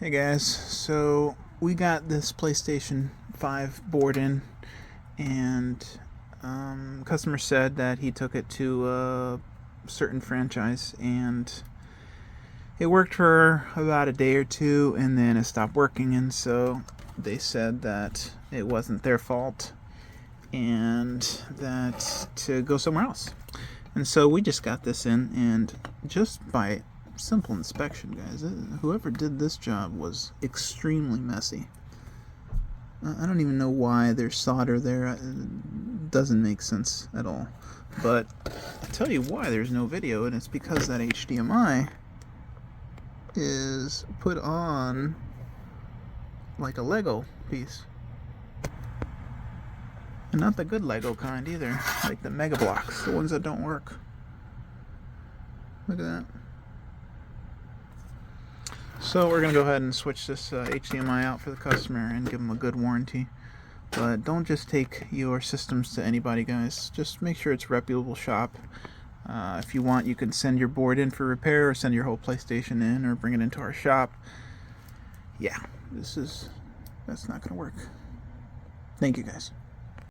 Hey guys, so we got this PlayStation 5 board in, and customer said that he took it to a certain franchise, and it worked for about a day or two, and then it stopped working, and so they said that it wasn't their fault, and that to go somewhere else. And so we just got this in, and just by simple inspection, guys, whoever did this job was extremely messy. I don't even know why there's solder there. It doesn't make sense at all. But I'll tell you why there's no video, and it's because that HDMI is put on like a Lego piece. And not the good Lego kind either, like the Mega Blocks, the ones that don't work. Look at that. So we're going to go ahead and switch this HDMI out for the customer and give them a good warranty. But don't just take your systems to anybody, guys. Just make sure it's a reputable shop. If you want, you can send your board in for repair, or send your whole PlayStation in, or bring it into our shop. Yeah, that's not going to work. Thank you, guys.